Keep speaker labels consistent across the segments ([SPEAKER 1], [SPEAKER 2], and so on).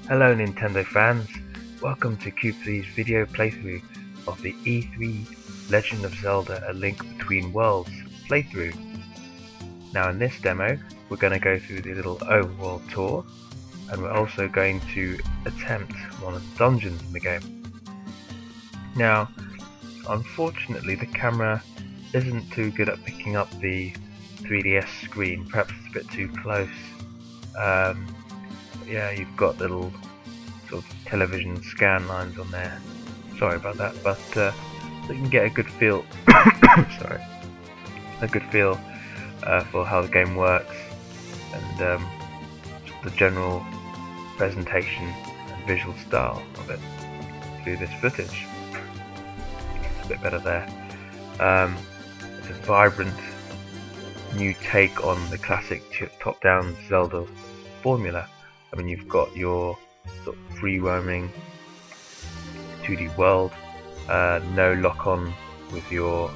[SPEAKER 1] Hello Nintendo fans, welcome to Cube3's video playthrough of the E3 Legend of Zelda A Link Between Worlds playthrough. Now in this demo, we're going to go through the little overworld tour, and we're also going to attempt one of the dungeons in the game. Now, unfortunately the camera isn't too good at picking up the 3DS screen, perhaps it's a bit too close. Yeah, you've got little sort of television scan lines on there. Sorry about that, but so you can get a good feel. Sorry, a good feel for how the game works and the general presentation and visual style of it through this footage. It's a bit better there. It's a vibrant new take on the classic top-down Zelda formula. I mean, you've got your sort of free roaming 2D world, no lock-on with your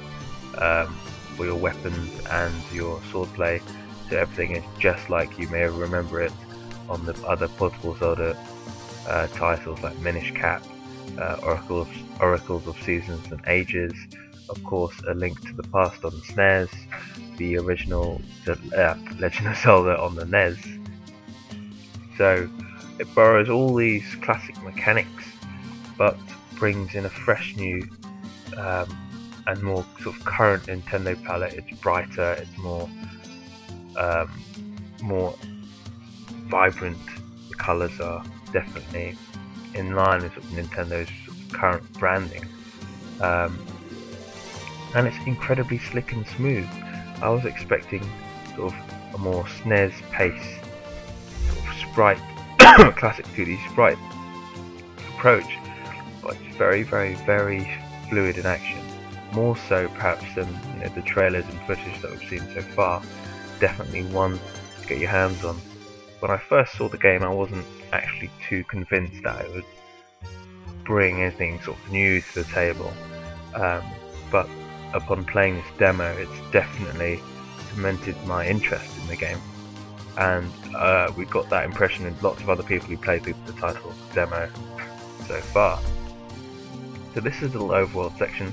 [SPEAKER 1] weapons and your swordplay, so everything is just like you may remember it on the other portable Zelda titles like Minish Cap, Oracles of Seasons and Ages, of course A Link to the Past on the SNES, the original Legend of Zelda on the NES. So it borrows all these classic mechanics, but brings in a fresh new and more sort of current Nintendo palette. It's brighter, it's more vibrant. The colours are definitely in line with sort of Nintendo's sort of current branding, and it's incredibly slick and smooth. I was expecting sort of a more SNES pace, sprite, classic 2D sprite approach, but it's very fluid in action, more so perhaps than the trailers and footage that we've seen so far. Definitely one to get your hands on. When I first saw the game, I wasn't actually too convinced that it would bring anything sort of new to the table, but upon playing this demo, it's definitely cemented my interest in the game. And we got that impression in lots of other people who played the title demo so far. So this is the little overworld section.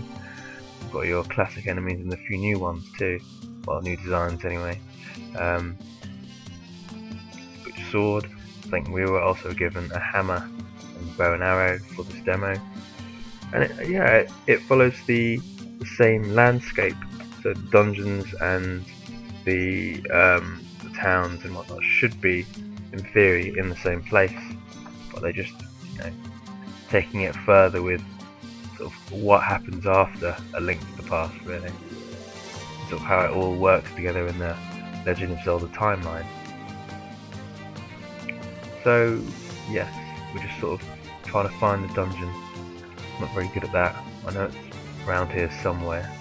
[SPEAKER 1] You've got your classic enemies and a few new ones too, well, new designs anyway. Which sword? I think we were also given a hammer and bow and arrow for this demo, and it follows the same landscape. So the dungeons and the towns and whatnot should be, in theory, in the same place, but they're just taking it further with sort of what happens after A Link to the Past, really, sort of how it all works together in the Legend of Zelda timeline. So yes, we're just sort of trying to find the dungeon. I'm not very good at that. I know it's around here somewhere.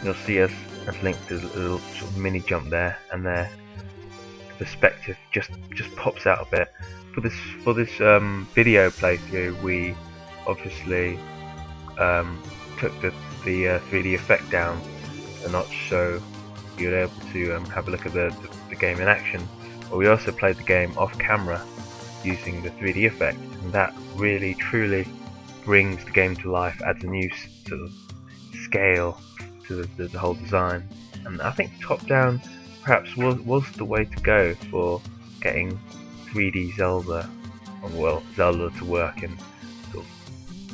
[SPEAKER 1] You'll see as Link does a little sort of mini jump there, and there the perspective just pops out a bit. For this video playthrough, we obviously took the 3D effect down a notch, so you're able to have a look at the game in action. But we also played the game off camera using the 3D effect, and that really truly brings the game to life, adds a new sort of scale to the whole design. And I think top down perhaps was the way to go for getting 3D Zelda, or well, Zelda to work in sort of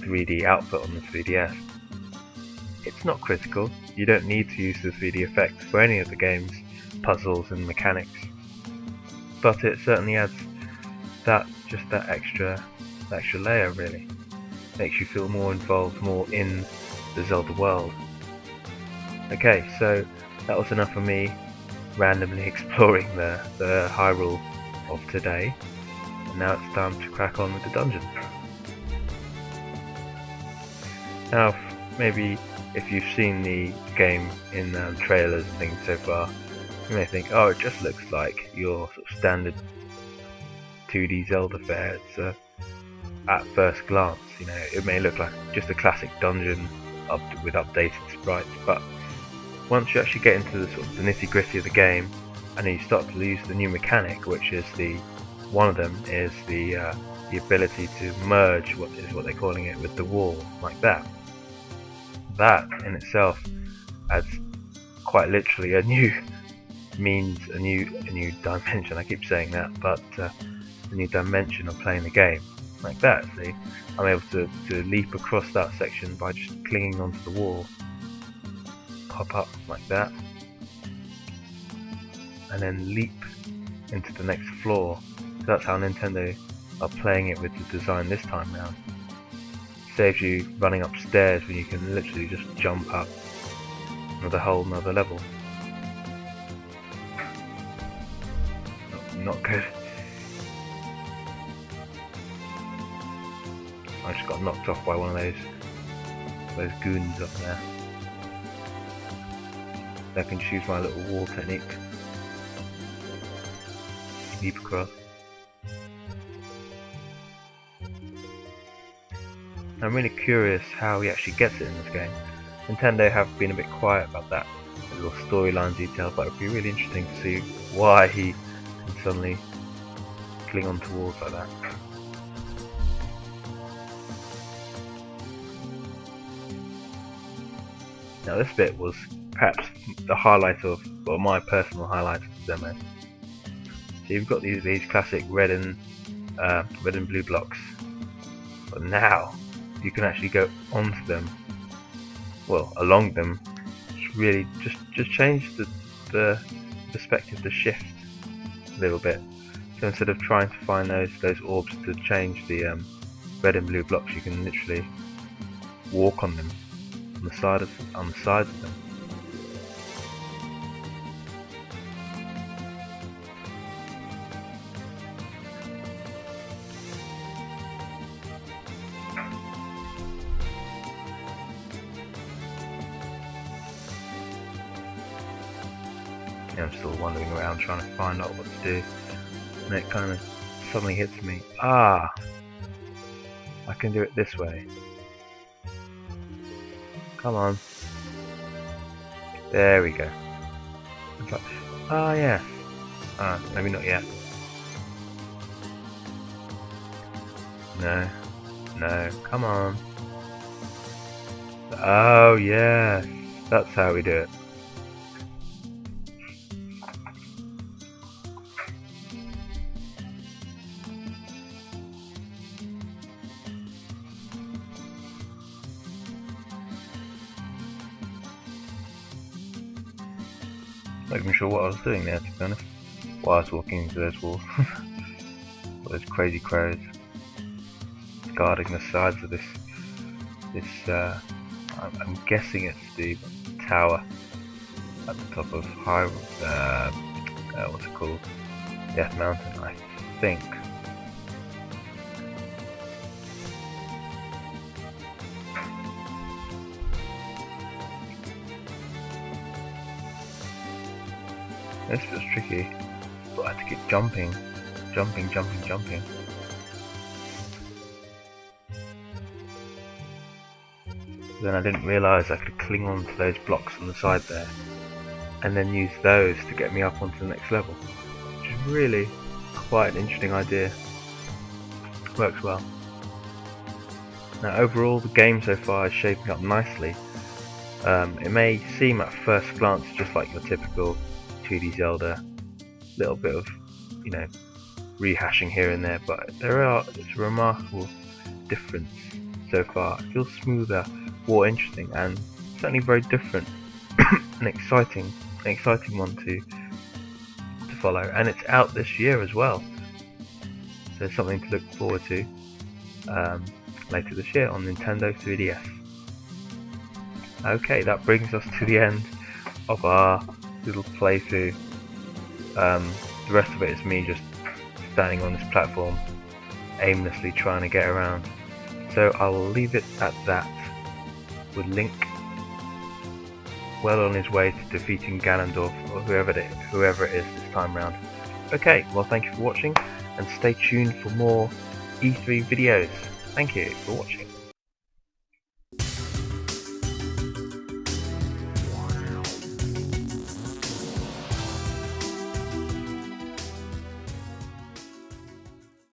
[SPEAKER 1] 3D output on the 3DS. It's not critical, you don't need to use the 3D effects for any of the game's puzzles and mechanics, but it certainly adds that extra layer, really. Makes you feel more involved, more in the Zelda world. Okay, so that was enough for me randomly exploring the Hyrule of today, and now it's time to crack on with the dungeon. Now, maybe if you've seen the game in trailers and things so far, you may think, oh, it just looks like your sort of standard 2D Zelda fare. It's at first glance, it may look like just a classic dungeon with updated sprites, but once you actually get into the sort of the nitty-gritty of the game, and then you start to use the new mechanic, which is one of them is the ability to merge, what they're calling it, with the wall, like that. That in itself adds quite literally a new dimension. I keep saying that, but a new dimension of playing the game, like that. See, I'm able to leap across that section by just clinging onto the wall, pop up like that, and then leap into the next floor. So that's how Nintendo are playing it with the design this time round. Saves you running upstairs when you can literally just jump up another whole nother level. Not good. I just got knocked off by one of those goons up there. I can choose my little wall technique. Leap across. I'm really curious how he actually gets it in this game. Nintendo have been a bit quiet about that, the little storyline details, but it would be really interesting to see why he can suddenly cling onto walls like that. Now this bit was perhaps the highlight of, or my personal highlight of the demo. So you've got these classic red and blue blocks, but now you can actually go onto them, well, along them. It's really just change the perspective, the shift a little bit. So instead of trying to find those orbs to change the red and blue blocks, you can literally walk on them, on the sides of them. I'm still wandering around trying to find out what to do, and it kind of suddenly hits me. Ah! I can do it this way. Come on. There we go. It's like, ah, yeah. Ah, maybe not yet. No, come on. Oh, yeah. That's how we do it. Not even sure what I was doing there, to be honest, while I was walking into those walls. All those crazy crows guarding the sides of this I'm guessing it's the tower at the top of what's it called? Death Mountain, I think. This feels tricky, but I have to keep jumping. Then I didn't realise I could cling on to those blocks on the side there, and then use those to get me up onto the next level, which is really quite an interesting idea. Works well. Now overall, the game so far is shaping up nicely. It may seem at first glance just like your typical 2D Zelda, little bit of, rehashing here and there, but it's a remarkable difference so far. It feels smoother, more interesting, and certainly very different. An exciting one to follow, and it's out this year as well, so something to look forward to later this year on Nintendo 3DS. Okay, that brings us to the end of our little playthrough. The rest of it is me just standing on this platform aimlessly trying to get around, so I will leave it at that, with Link well on his way to defeating Ganondorf, or whoever it is this time round. Okay, well, thank you for watching, and stay tuned for more E3 videos. Thank you for watching.